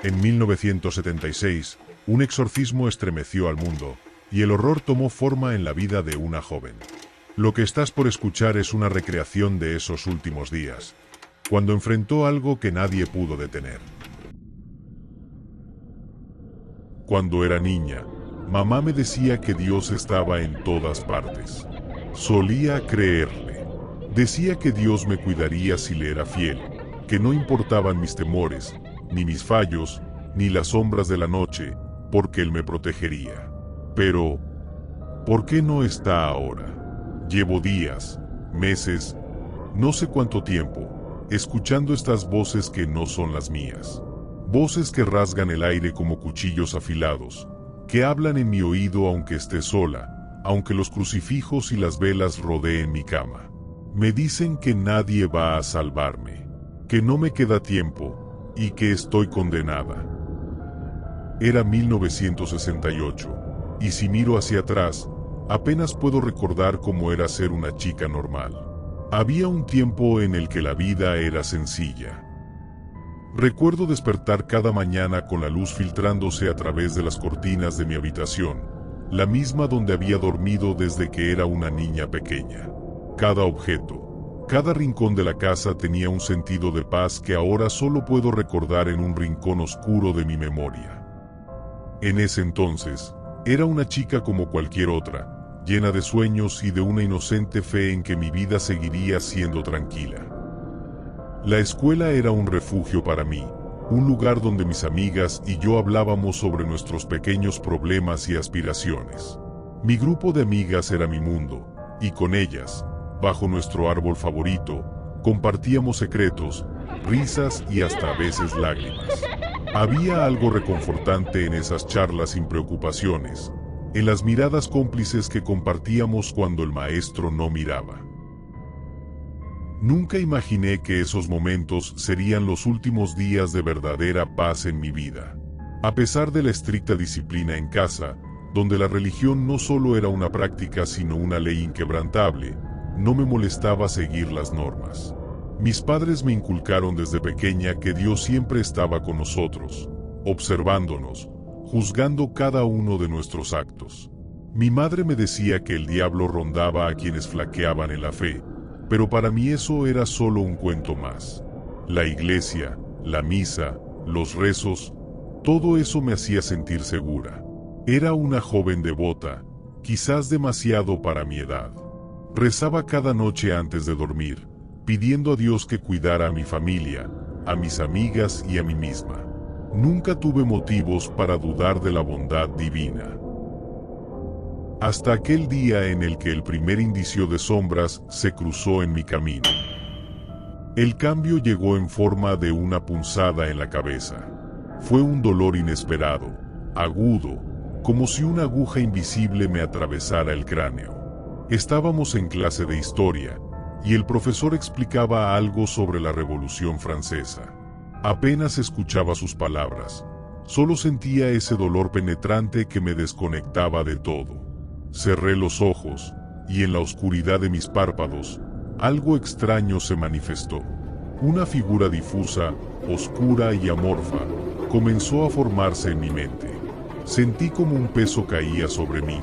En 1976, un exorcismo estremeció al mundo, y el horror tomó forma en la vida de una joven. Lo que estás por escuchar es una recreación de esos últimos días, cuando enfrentó algo que nadie pudo detener. Cuando era niña, mamá me decía que Dios estaba en todas partes. Solía creerle. Decía que Dios me cuidaría si le era fiel, que no importaban mis temores, ni mis fallos, ni las sombras de la noche, porque Él me protegería. Pero, ¿por qué no está ahora? Llevo días, meses, no sé cuánto tiempo, escuchando estas voces que no son las mías. Voces que rasgan el aire como cuchillos afilados, que hablan en mi oído aunque esté sola, aunque los crucifijos y las velas rodeen mi cama. Me dicen que nadie va a salvarme, que no me queda tiempo, y que estoy condenada. Era 1968, y si miro hacia atrás, apenas puedo recordar cómo era ser una chica normal. Había un tiempo en el que la vida era sencilla. Recuerdo despertar cada mañana con la luz filtrándose a través de las cortinas de mi habitación, la misma donde había dormido desde que era una niña pequeña. Cada objeto, cada rincón de la casa tenía un sentido de paz que ahora solo puedo recordar en un rincón oscuro de mi memoria. En ese entonces, era una chica como cualquier otra, llena de sueños y de una inocente fe en que mi vida seguiría siendo tranquila. La escuela era un refugio para mí, un lugar donde mis amigas y yo hablábamos sobre nuestros pequeños problemas y aspiraciones. Mi grupo de amigas era mi mundo, y con ellas, bajo nuestro árbol favorito, compartíamos secretos, risas y hasta a veces lágrimas. Había algo reconfortante en esas charlas sin preocupaciones, en las miradas cómplices que compartíamos cuando el maestro no miraba. Nunca imaginé que esos momentos serían los últimos días de verdadera paz en mi vida. A pesar de la estricta disciplina en casa, donde la religión no solo era una práctica sino una ley inquebrantable, no me molestaba seguir las normas. Mis padres me inculcaron desde pequeña que Dios siempre estaba con nosotros, observándonos, juzgando cada uno de nuestros actos. Mi madre me decía que el diablo rondaba a quienes flaqueaban en la fe, pero para mí eso era solo un cuento más. La iglesia, la misa, los rezos, todo eso me hacía sentir segura. Era una joven devota, quizás demasiado para mi edad. Rezaba cada noche antes de dormir, pidiendo a Dios que cuidara a mi familia, a mis amigas y a mí misma. Nunca tuve motivos para dudar de la bondad divina. Hasta aquel día en el que el primer indicio de sombras se cruzó en mi camino. El cambio llegó en forma de una punzada en la cabeza. Fue un dolor inesperado, agudo, como si una aguja invisible me atravesara el cráneo. Estábamos en clase de historia, y el profesor explicaba algo sobre la Revolución Francesa. Apenas escuchaba sus palabras, solo sentía ese dolor penetrante que me desconectaba de todo. Cerré los ojos, y en la oscuridad de mis párpados, algo extraño se manifestó. Una figura difusa, oscura y amorfa, comenzó a formarse en mi mente. Sentí como un peso caía sobre mí,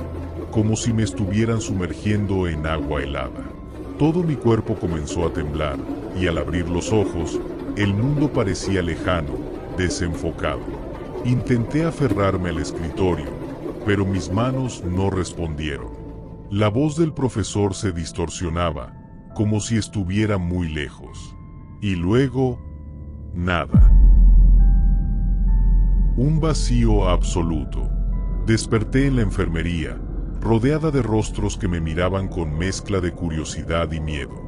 como si me estuvieran sumergiendo en agua helada. Todo mi cuerpo comenzó a temblar, y al abrir los ojos, el mundo parecía lejano, desenfocado. Intenté aferrarme al escritorio, pero mis manos no respondieron. La voz del profesor se distorsionaba, como si estuviera muy lejos. Y luego, nada. Un vacío absoluto. Desperté en la enfermería, rodeada de rostros que me miraban con mezcla de curiosidad y miedo.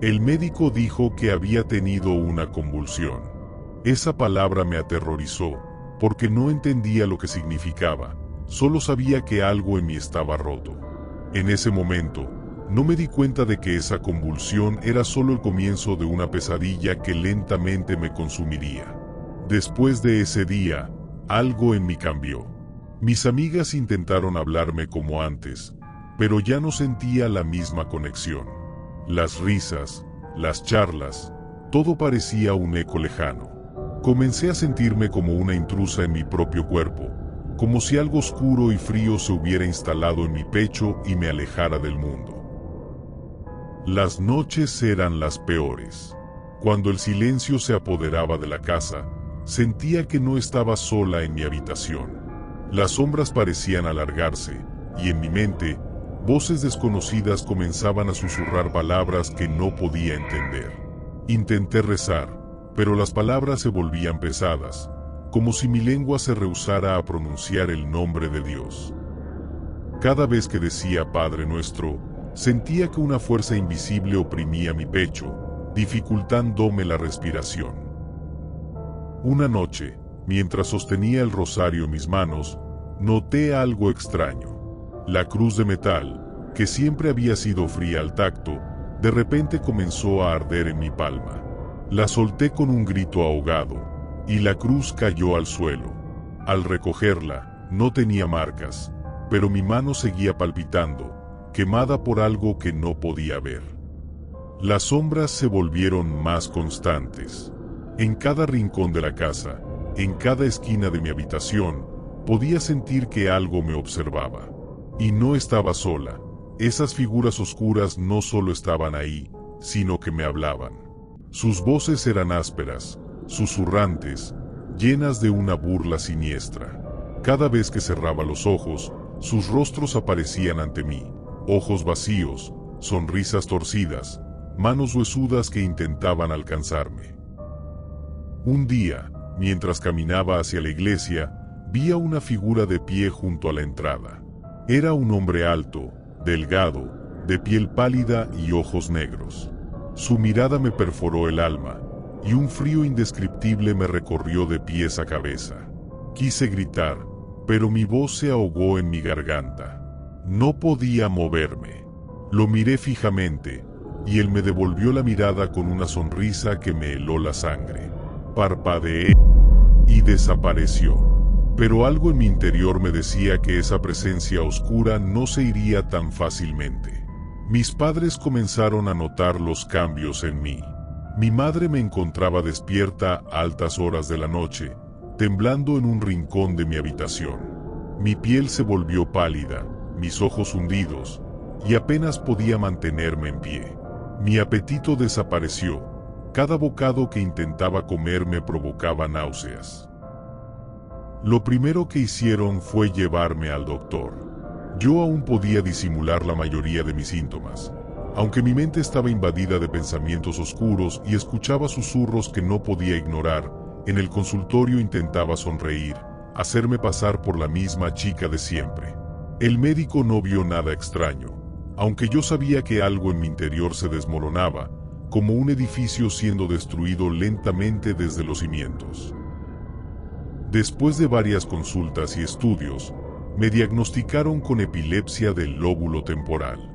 El médico dijo que había tenido una convulsión. Esa palabra me aterrorizó, porque no entendía lo que significaba. Solo sabía que algo en mí estaba roto. En ese momento, no me di cuenta de que esa convulsión era solo el comienzo de una pesadilla que lentamente me consumiría. Después de ese día, algo en mí cambió. Mis amigas intentaron hablarme como antes, pero ya no sentía la misma conexión. Las risas, las charlas, todo parecía un eco lejano. Comencé a sentirme como una intrusa en mi propio cuerpo, como si algo oscuro y frío se hubiera instalado en mi pecho y me alejara del mundo. Las noches eran las peores. Cuando el silencio se apoderaba de la casa, sentía que no estaba sola en mi habitación. Las sombras parecían alargarse, y en mi mente, voces desconocidas comenzaban a susurrar palabras que no podía entender. Intenté rezar, pero las palabras se volvían pesadas, como si mi lengua se rehusara a pronunciar el nombre de Dios. Cada vez que decía Padre Nuestro, sentía que una fuerza invisible oprimía mi pecho, dificultándome la respiración. Una noche, mientras sostenía el rosario en mis manos, noté algo extraño. La cruz de metal, que siempre había sido fría al tacto, de repente comenzó a arder en mi palma. La solté con un grito ahogado, y la cruz cayó al suelo. Al recogerla, no tenía marcas, pero mi mano seguía palpitando, quemada por algo que no podía ver. Las sombras se volvieron más constantes. En cada rincón de la casa, en cada esquina de mi habitación, podía sentir que algo me observaba. Y no estaba sola. Esas figuras oscuras no solo estaban ahí, sino que me hablaban. Sus voces eran ásperas, susurrantes, llenas de una burla siniestra. Cada vez que cerraba los ojos, sus rostros aparecían ante mí, ojos vacíos, sonrisas torcidas, manos huesudas que intentaban alcanzarme. Un día, mientras caminaba hacia la iglesia, vi a una figura de pie junto a la entrada. Era un hombre alto, delgado, de piel pálida y ojos negros. Su mirada me perforó el alma, y un frío indescriptible me recorrió de pies a cabeza. Quise gritar, pero mi voz se ahogó en mi garganta. No podía moverme. Lo miré fijamente, y él me devolvió la mirada con una sonrisa que me heló la sangre. Parpadeé y desapareció. Pero algo en mi interior me decía que esa presencia oscura no se iría tan fácilmente. Mis padres comenzaron a notar los cambios en mí. Mi madre me encontraba despierta a altas horas de la noche, temblando en un rincón de mi habitación. Mi piel se volvió pálida, mis ojos hundidos, y apenas podía mantenerme en pie. Mi apetito desapareció. Cada bocado que intentaba comer me provocaba náuseas. Lo primero que hicieron fue llevarme al doctor. Yo aún podía disimular la mayoría de mis síntomas, aunque mi mente estaba invadida de pensamientos oscuros y escuchaba susurros que no podía ignorar. En el consultorio intentaba sonreír, hacerme pasar por la misma chica de siempre. El médico no vio nada extraño, aunque yo sabía que algo en mi interior se desmoronaba, como un edificio siendo destruido lentamente desde los cimientos. Después de varias consultas y estudios, me diagnosticaron con epilepsia del lóbulo temporal.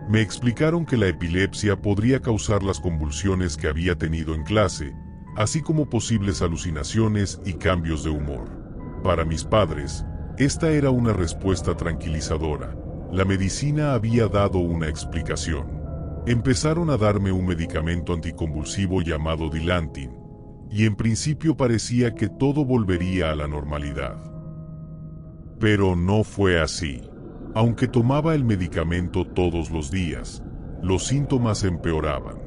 Me explicaron que la epilepsia podría causar las convulsiones que había tenido en clase, así como posibles alucinaciones y cambios de humor. Para mis padres, esta era una respuesta tranquilizadora. La medicina había dado una explicación. Empezaron a darme un medicamento anticonvulsivo llamado Dilantin, y en principio parecía que todo volvería a la normalidad. Pero no fue así. Aunque tomaba el medicamento todos los días, los síntomas empeoraban.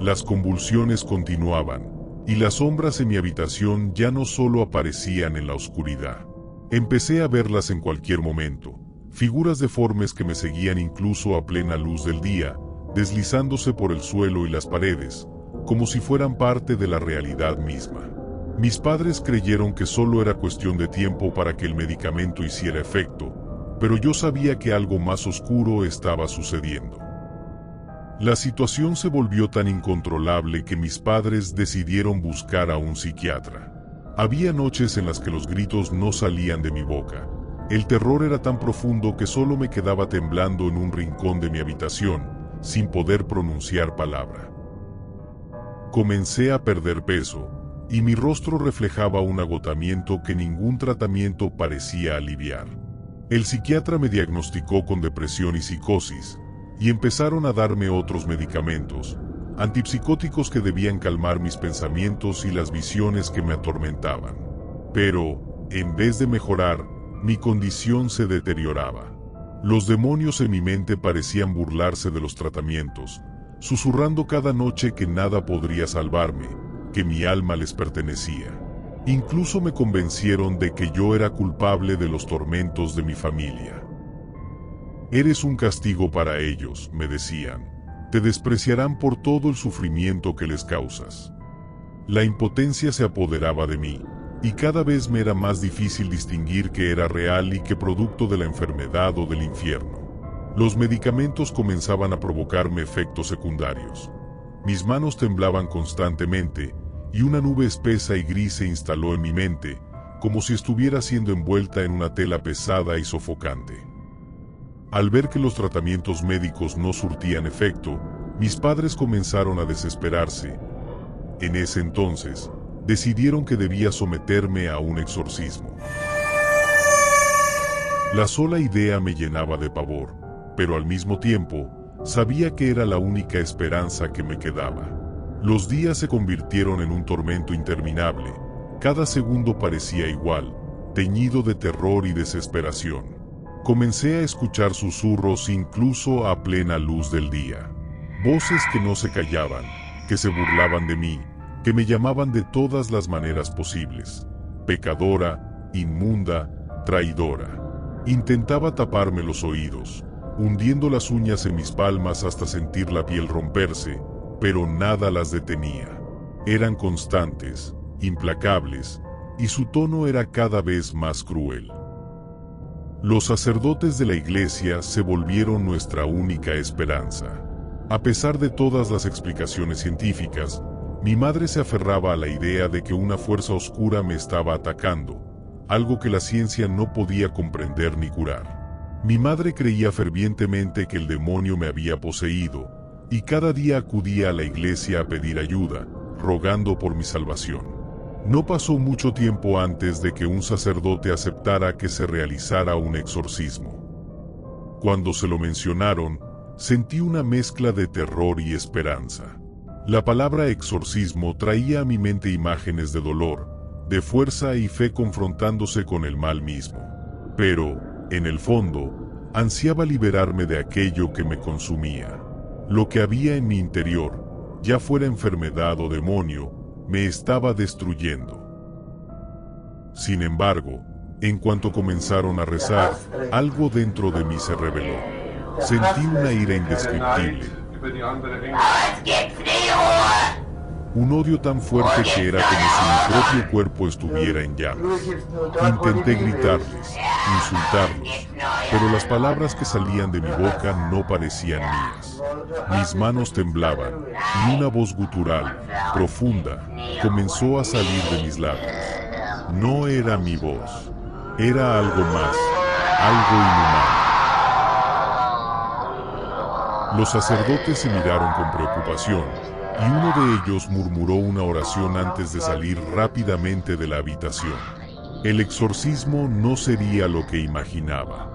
Las convulsiones continuaban, y las sombras en mi habitación ya no solo aparecían en la oscuridad. Empecé a verlas en cualquier momento, figuras deformes que me seguían incluso a plena luz del día, deslizándose por el suelo y las paredes, como si fueran parte de la realidad misma. Mis padres creyeron que solo era cuestión de tiempo para que el medicamento hiciera efecto, pero yo sabía que algo más oscuro estaba sucediendo. La situación se volvió tan incontrolable que mis padres decidieron buscar a un psiquiatra. Había noches en las que los gritos no salían de mi boca. El terror era tan profundo que solo me quedaba temblando en un rincón de mi habitación, sin poder pronunciar palabra. Comencé a perder peso, y mi rostro reflejaba un agotamiento que ningún tratamiento parecía aliviar. El psiquiatra me diagnosticó con depresión y psicosis, y empezaron a darme otros medicamentos, antipsicóticos que debían calmar mis pensamientos y las visiones que me atormentaban. Pero, en vez de mejorar, mi condición se deterioraba. Los demonios en mi mente parecían burlarse de los tratamientos, susurrando cada noche que nada podría salvarme, que mi alma les pertenecía. Incluso me convencieron de que yo era culpable de los tormentos de mi familia. Eres un castigo para ellos, me decían. Te despreciarán por todo el sufrimiento que les causas. La impotencia se apoderaba de mí, y cada vez me era más difícil distinguir qué era real y qué producto de la enfermedad o del infierno. Los medicamentos comenzaban a provocarme efectos secundarios. Mis manos temblaban constantemente, y una nube espesa y gris se instaló en mi mente, como si estuviera siendo envuelta en una tela pesada y sofocante. Al ver que los tratamientos médicos no surtían efecto, mis padres comenzaron a desesperarse. En ese entonces, decidieron que debía someterme a un exorcismo. La sola idea me llenaba de pavor, pero al mismo tiempo, sabía que era la única esperanza que me quedaba. Los días se convirtieron en un tormento interminable, cada segundo parecía igual, teñido de terror y desesperación. Comencé a escuchar susurros incluso a plena luz del día. Voces que no se callaban, que se burlaban de mí, que me llamaban de todas las maneras posibles. Pecadora, inmunda, traidora. Intentaba taparme los oídos, hundiendo las uñas en mis palmas hasta sentir la piel romperse, pero nada las detenía. Eran constantes, implacables, y su tono era cada vez más cruel. Los sacerdotes de la iglesia se volvieron nuestra única esperanza. A pesar de todas las explicaciones científicas, mi madre se aferraba a la idea de que una fuerza oscura me estaba atacando, algo que la ciencia no podía comprender ni curar. Mi madre creía fervientemente que el demonio me había poseído, y cada día acudía a la iglesia a pedir ayuda, rogando por mi salvación. No pasó mucho tiempo antes de que un sacerdote aceptara que se realizara un exorcismo. Cuando se lo mencionaron, sentí una mezcla de terror y esperanza. La palabra exorcismo traía a mi mente imágenes de dolor, de fuerza y fe confrontándose con el mal mismo. Pero, en el fondo, ansiaba liberarme de aquello que me consumía. Lo que había en mi interior, ya fuera enfermedad o demonio, me estaba destruyendo. Sin embargo, en cuanto comenzaron a rezar, algo dentro de mí se rebeló. Sentí una ira indescriptible. Un odio tan fuerte que era como si mi propio cuerpo estuviera en llamas. Intenté gritarles, insultarlos, pero las palabras que salían de mi boca no parecían mías. Mis manos temblaban, y una voz gutural, profunda, comenzó a salir de mis labios. No era mi voz, era algo más, algo inhumano. Los sacerdotes se miraron con preocupación, y uno de ellos murmuró una oración antes de salir rápidamente de la habitación. El exorcismo no sería lo que imaginaba.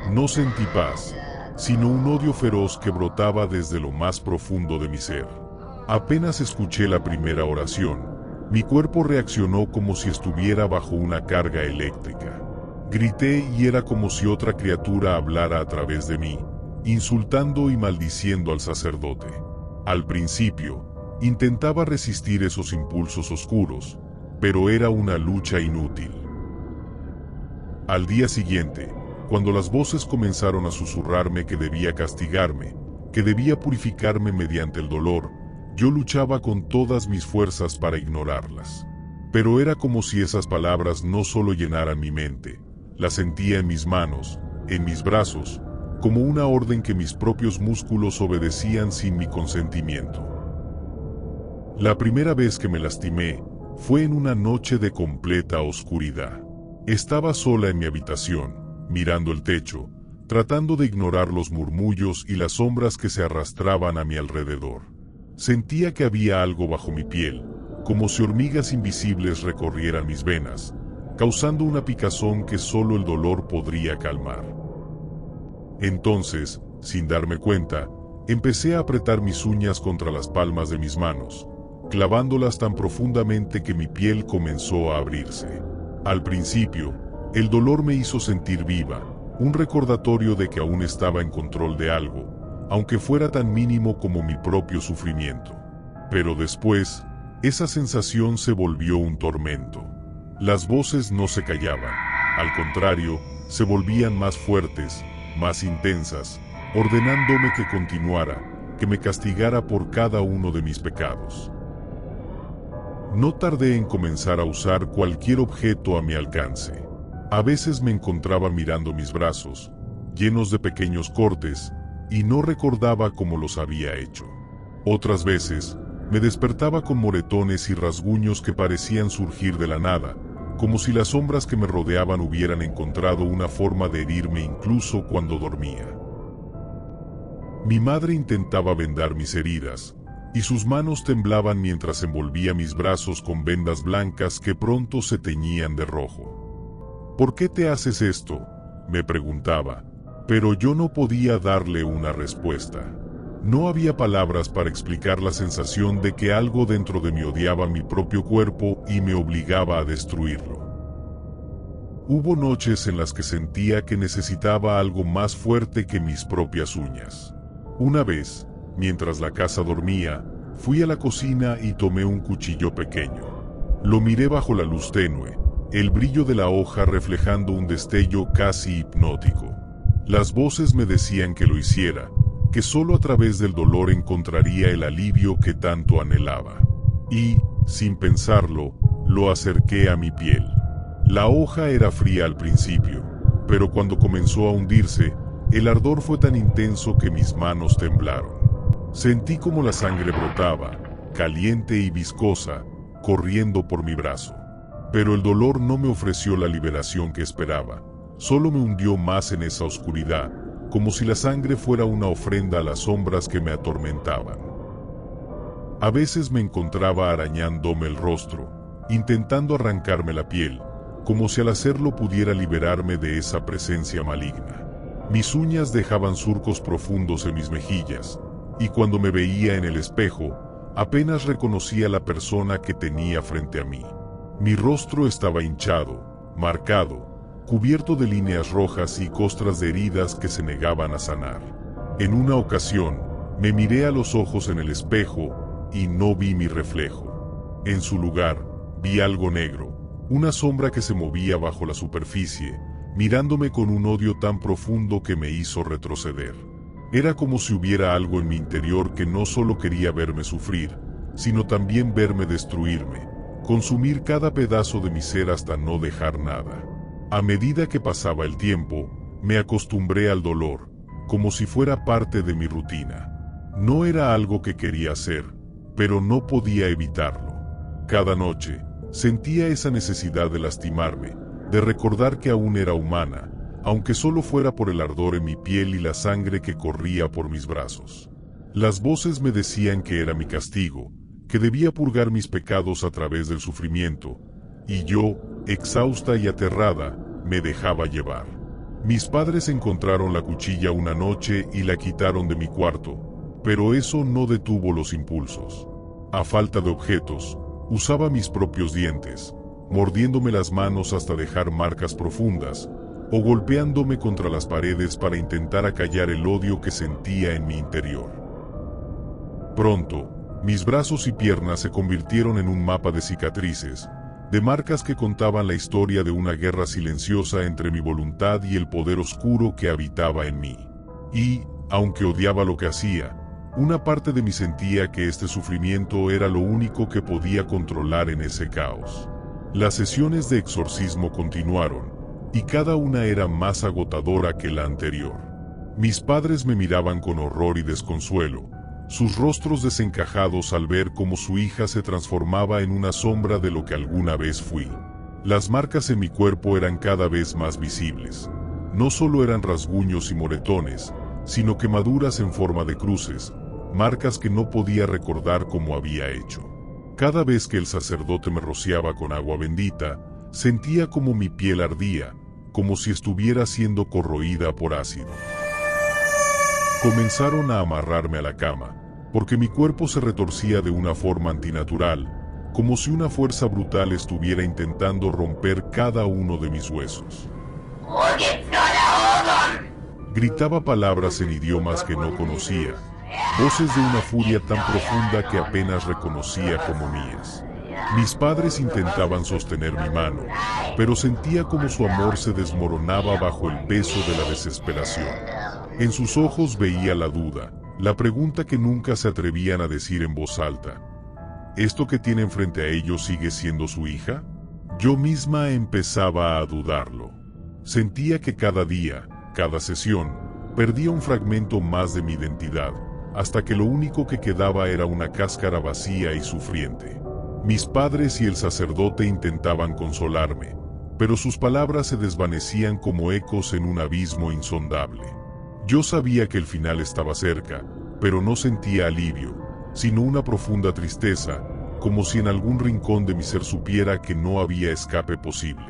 No sentí paz, sino un odio feroz que brotaba desde lo más profundo de mi ser. Apenas escuché la primera oración, mi cuerpo reaccionó como si estuviera bajo una carga eléctrica. Grité y era como si otra criatura hablara a través de mí, insultando y maldiciendo al sacerdote. Al principio, intentaba resistir esos impulsos oscuros, pero era una lucha inútil. Al día siguiente, cuando las voces comenzaron a susurrarme que debía castigarme, que debía purificarme mediante el dolor, yo luchaba con todas mis fuerzas para ignorarlas. Pero era como si esas palabras no solo llenaran mi mente, las sentía en mis manos, en mis brazos, como una orden que mis propios músculos obedecían sin mi consentimiento. La primera vez que me lastimé fue en una noche de completa oscuridad. Estaba sola en mi habitación, mirando el techo, tratando de ignorar los murmullos y las sombras que se arrastraban a mi alrededor. Sentía que había algo bajo mi piel, como si hormigas invisibles recorrieran mis venas, causando una picazón que solo el dolor podría calmar. Entonces, sin darme cuenta, Empecé a apretar mis uñas contra las palmas de mis manos, clavándolas tan profundamente que mi piel comenzó a abrirse. Al principio, el dolor me hizo sentir viva, un recordatorio de que aún estaba en control de algo, aunque fuera tan mínimo como mi propio sufrimiento. Pero después, esa sensación se volvió un tormento. Las voces no se callaban, al contrario, se volvían más fuertes, más intensas, ordenándome que continuara, que me castigara por cada uno de mis pecados. No tardé en comenzar a usar cualquier objeto a mi alcance. A veces me encontraba mirando mis brazos, llenos de pequeños cortes, y no recordaba cómo los había hecho. Otras veces, me despertaba con moretones y rasguños que parecían surgir de la nada, como si las sombras que me rodeaban hubieran encontrado una forma de herirme incluso cuando dormía. Mi madre intentaba vendar mis heridas, y sus manos temblaban mientras envolvía mis brazos con vendas blancas que pronto se teñían de rojo. ¿Por qué te haces esto?, me preguntaba, pero yo no podía darle una respuesta. No había palabras para explicar la sensación de que algo dentro de mí odiaba mi propio cuerpo y me obligaba a destruirlo. Hubo noches en las que sentía que necesitaba algo más fuerte que mis propias uñas. Una vez, mientras la casa dormía, fui a la cocina y tomé un cuchillo pequeño. Lo miré bajo la luz tenue, el brillo de la hoja reflejando un destello casi hipnótico. Las voces me decían que lo hiciera, que solo a través del dolor encontraría el alivio que tanto anhelaba. Y, sin pensarlo, lo acerqué a mi piel. La hoja era fría al principio, pero cuando comenzó a hundirse, el ardor fue tan intenso que mis manos temblaron. Sentí como la sangre brotaba, caliente y viscosa, corriendo por mi brazo. Pero el dolor no me ofreció la liberación que esperaba, solo me hundió más en esa oscuridad, como si la sangre fuera una ofrenda a las sombras que me atormentaban. A veces me encontraba arañándome el rostro, intentando arrancarme la piel, como si al hacerlo pudiera liberarme de esa presencia maligna. Mis uñas dejaban surcos profundos en mis mejillas, y cuando me veía en el espejo, apenas reconocía la persona que tenía frente a mí. Mi rostro estaba hinchado, marcado, cubierto de líneas rojas y costras de heridas que se negaban a sanar. En una ocasión, me miré a los ojos en el espejo y no vi mi reflejo. En su lugar, vi algo negro, una sombra que se movía bajo la superficie, mirándome con un odio tan profundo que me hizo retroceder. Era como si hubiera algo en mi interior que no solo quería verme sufrir, sino también verme destruirme, consumir cada pedazo de mi ser hasta no dejar nada. A medida que pasaba el tiempo, me acostumbré al dolor, como si fuera parte de mi rutina. No era algo que quería hacer, pero no podía evitarlo. Cada noche, sentía esa necesidad de lastimarme, de recordar que aún era humana, aunque solo fuera por el ardor en mi piel y la sangre que corría por mis brazos. Las voces me decían que era mi castigo, que debía purgar mis pecados a través del sufrimiento, y yo, exhausta y aterrada, me dejaba llevar. Mis padres encontraron la cuchilla una noche y la quitaron de mi cuarto, pero eso no detuvo los impulsos. A falta de objetos, usaba mis propios dientes, mordiéndome las manos hasta dejar marcas profundas, o golpeándome contra las paredes para intentar acallar el odio que sentía en mi interior. Pronto, mis brazos y piernas se convirtieron en un mapa de cicatrices, de marcas que contaban la historia de una guerra silenciosa entre mi voluntad y el poder oscuro que habitaba en mí. Y, aunque odiaba lo que hacía, una parte de mí sentía que este sufrimiento era lo único que podía controlar en ese caos. Las sesiones de exorcismo continuaron, y cada una era más agotadora que la anterior. Mis padres me miraban con horror y desconsuelo, sus rostros desencajados al ver cómo su hija se transformaba en una sombra de lo que alguna vez fui. Las marcas en mi cuerpo eran cada vez más visibles. No solo eran rasguños y moretones, sino quemaduras en forma de cruces, marcas que no podía recordar cómo había hecho. Cada vez que el sacerdote me rociaba con agua bendita, sentía como mi piel ardía, como si estuviera siendo corroída por ácido. Comenzaron a amarrarme a la cama, porque mi cuerpo se retorcía de una forma antinatural, como si una fuerza brutal estuviera intentando romper cada uno de mis huesos. Gritaba palabras en idiomas que no conocía, voces de una furia tan profunda que apenas reconocía como mías. Mis padres intentaban sostener mi mano, pero sentía como su amor se desmoronaba bajo el peso de la desesperación. En sus ojos veía la duda, la pregunta que nunca se atrevían a decir en voz alta. ¿Esto que tienen frente a ellos sigue siendo su hija? Yo misma empezaba a dudarlo. Sentía que cada día, cada sesión, perdía un fragmento más de mi identidad, hasta que lo único que quedaba era una cáscara vacía y sufriente. Mis padres y el sacerdote intentaban consolarme, pero sus palabras se desvanecían como ecos en un abismo insondable. Yo sabía que el final estaba cerca, pero no sentía alivio, sino una profunda tristeza, como si en algún rincón de mi ser supiera que no había escape posible.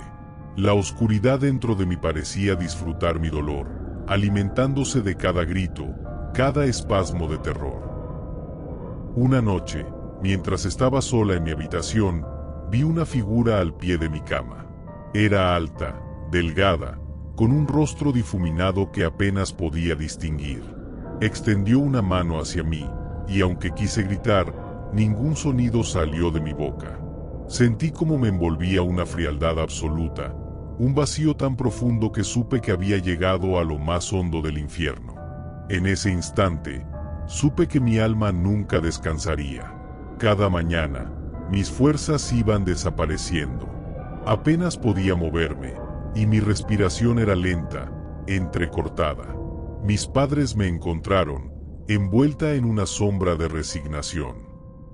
La oscuridad dentro de mí parecía disfrutar mi dolor, alimentándose de cada grito, cada espasmo de terror. Una noche, mientras estaba sola en mi habitación, vi una figura al pie de mi cama. Era alta, delgada, con un rostro difuminado que apenas podía distinguir. Extendió una mano hacia mí, y aunque quise gritar, ningún sonido salió de mi boca. Sentí como me envolvía una frialdad absoluta, un vacío tan profundo que supe que había llegado a lo más hondo del infierno. En ese instante, supe que mi alma nunca descansaría. Cada mañana, mis fuerzas iban desapareciendo. Apenas podía moverme, y mi respiración era lenta, entrecortada. Mis padres me encontraron, envuelta en una sombra de resignación.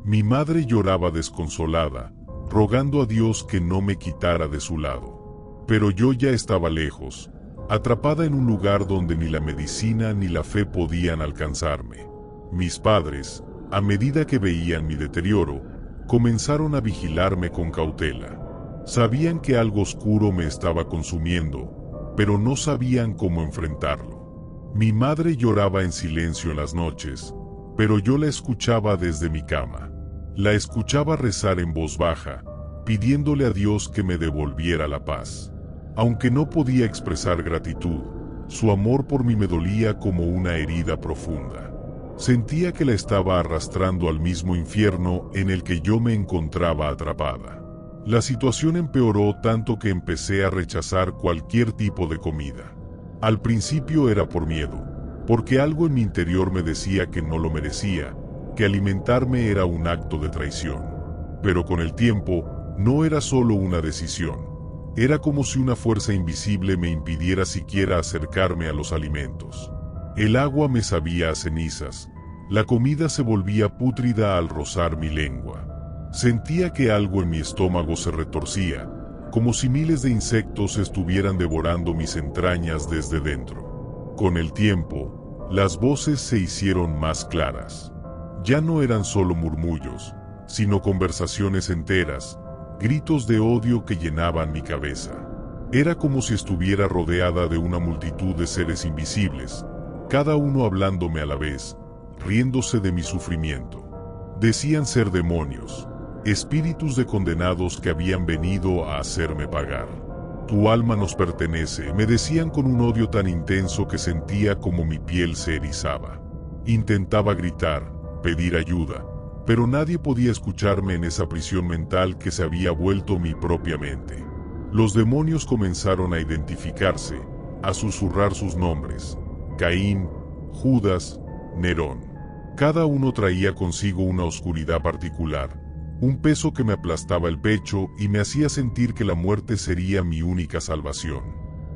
Mi madre lloraba desconsolada, rogando a Dios que no me quitara de su lado. Pero yo ya estaba lejos, atrapada en un lugar donde ni la medicina ni la fe podían alcanzarme. Mis padres, a medida que veían mi deterioro, comenzaron a vigilarme con cautela. Sabían que algo oscuro me estaba consumiendo, pero no sabían cómo enfrentarlo. Mi madre lloraba en silencio en las noches, pero yo la escuchaba desde mi cama. La escuchaba rezar en voz baja, pidiéndole a Dios que me devolviera la paz. Aunque no podía expresar gratitud, su amor por mí me dolía como una herida profunda. Sentía que la estaba arrastrando al mismo infierno en el que yo me encontraba atrapada. La situación empeoró tanto que empecé a rechazar cualquier tipo de comida. Al principio era por miedo, porque algo en mi interior me decía que no lo merecía, que alimentarme era un acto de traición. Pero con el tiempo, no era solo una decisión. Era como si una fuerza invisible me impidiera siquiera acercarme a los alimentos. El agua me sabía a cenizas, la comida se volvía pútrida al rozar mi lengua. Sentía que algo en mi estómago se retorcía, como si miles de insectos estuvieran devorando mis entrañas desde dentro. Con el tiempo, las voces se hicieron más claras. Ya no eran solo murmullos, sino conversaciones enteras, gritos de odio que llenaban mi cabeza. Era como si estuviera rodeada de una multitud de seres invisibles, cada uno hablándome a la vez, riéndose de mi sufrimiento. Decían ser demonios, espíritus de condenados que habían venido a hacerme pagar. Tu alma nos pertenece, me decían con un odio tan intenso que sentía como mi piel se erizaba. Intentaba gritar, pedir ayuda, pero nadie podía escucharme en esa prisión mental que se había vuelto mi propia mente. Los demonios comenzaron a identificarse, a susurrar sus nombres: Caín, Judas, Nerón. Cada uno traía consigo una oscuridad particular, un peso que me aplastaba el pecho y me hacía sentir que la muerte sería mi única salvación.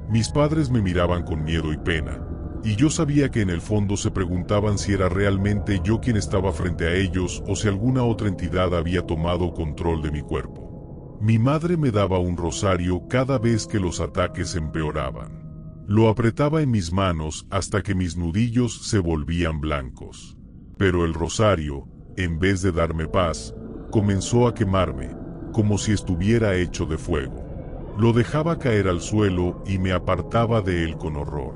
Mis padres me miraban con miedo y pena, y yo sabía que en el fondo se preguntaban si era realmente yo quien estaba frente a ellos o si alguna otra entidad había tomado control de mi cuerpo. Mi madre me daba un rosario cada vez que los ataques empeoraban. Lo apretaba en mis manos hasta que mis nudillos se volvían blancos. Pero el rosario, en vez de darme paz, comenzó a quemarme, como si estuviera hecho de fuego. Lo dejaba caer al suelo y me apartaba de él con horror.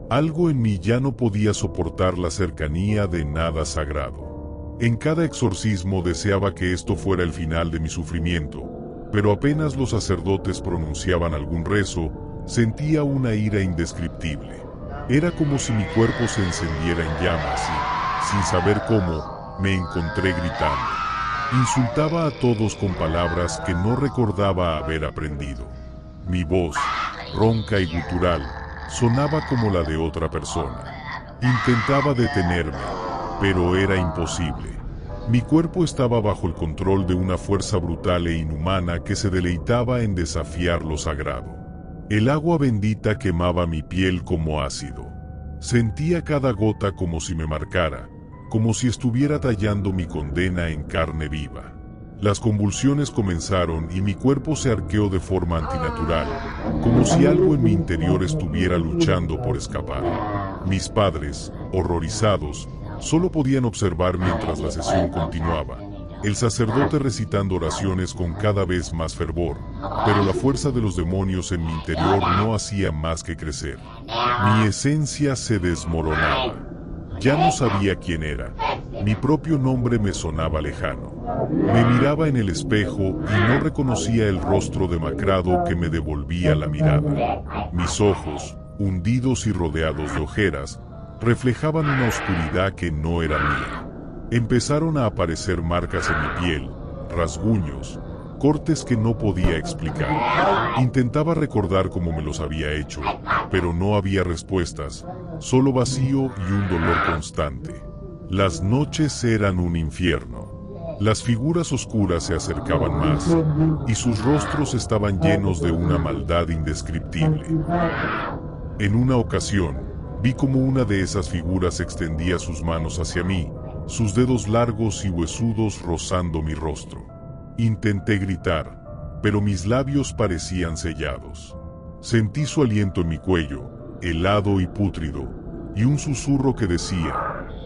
Algo en mí ya no podía soportar la cercanía de nada sagrado. En cada exorcismo deseaba que esto fuera el final de mi sufrimiento, pero apenas los sacerdotes pronunciaban algún rezo, sentía una ira indescriptible. Era como si mi cuerpo se encendiera en llamas y, sin saber cómo, me encontré gritando. Insultaba a todos con palabras que no recordaba haber aprendido. Mi voz, ronca y gutural, sonaba como la de otra persona. Intentaba detenerme, pero era imposible. Mi cuerpo estaba bajo el control de una fuerza brutal e inhumana que se deleitaba en desafiar lo sagrado. El agua bendita quemaba mi piel como ácido. Sentía cada gota como si me marcara, como si estuviera tallando mi condena en carne viva. Las convulsiones comenzaron y mi cuerpo se arqueó de forma antinatural, como si algo en mi interior estuviera luchando por escapar. Mis padres, horrorizados, solo podían observar mientras la sesión continuaba, el sacerdote recitando oraciones con cada vez más fervor, pero la fuerza de los demonios en mi interior no hacía más que crecer. Mi esencia se desmoronaba. Ya no sabía quién era. Mi propio nombre me sonaba lejano. Me miraba en el espejo y no reconocía el rostro demacrado que me devolvía la mirada. Mis ojos, hundidos y rodeados de ojeras, reflejaban una oscuridad que no era mía. Empezaron a aparecer marcas en mi piel, rasguños, cortes que no podía explicar. Intentaba recordar cómo me los había hecho, pero no había respuestas, solo vacío y un dolor constante. Las noches eran un infierno. Las figuras oscuras se acercaban más, y sus rostros estaban llenos de una maldad indescriptible. En una ocasión, vi como una de esas figuras extendía sus manos hacia mí, sus dedos largos y huesudos rozando mi rostro. Intenté gritar, pero mis labios parecían sellados. Sentí su aliento en mi cuello, helado y pútrido, y un susurro que decía: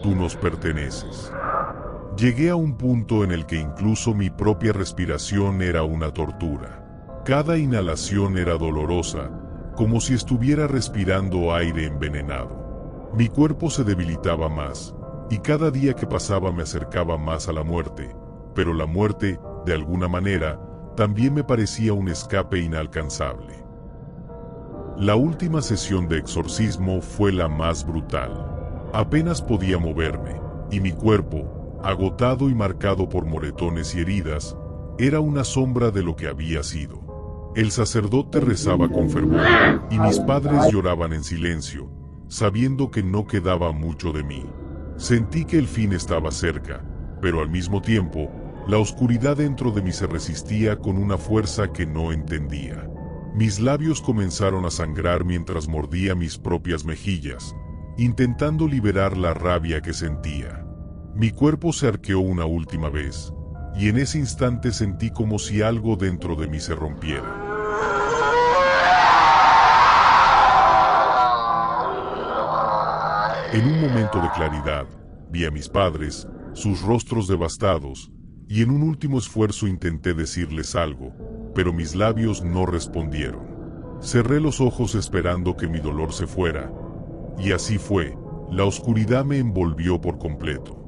«Tú nos perteneces». Llegué a un punto en el que incluso mi propia respiración era una tortura. Cada inhalación era dolorosa, como si estuviera respirando aire envenenado. Mi cuerpo se debilitaba más, y cada día que pasaba me acercaba más a la muerte, pero la muerte, de alguna manera, también me parecía un escape inalcanzable. La última sesión de exorcismo fue la más brutal. Apenas podía moverme, y mi cuerpo, agotado y marcado por moretones y heridas, era una sombra de lo que había sido. El sacerdote rezaba con fervor, y mis padres lloraban en silencio, sabiendo que no quedaba mucho de mí. Sentí que el fin estaba cerca, pero al mismo tiempo, la oscuridad dentro de mí se resistía con una fuerza que no entendía. Mis labios comenzaron a sangrar mientras mordía mis propias mejillas, intentando liberar la rabia que sentía. Mi cuerpo se arqueó una última vez, y en ese instante sentí como si algo dentro de mí se rompiera. En un momento de claridad, vi a mis padres, sus rostros devastados, y en un último esfuerzo intenté decirles algo, pero mis labios no respondieron. Cerré los ojos esperando que mi dolor se fuera, y así fue, la oscuridad me envolvió por completo.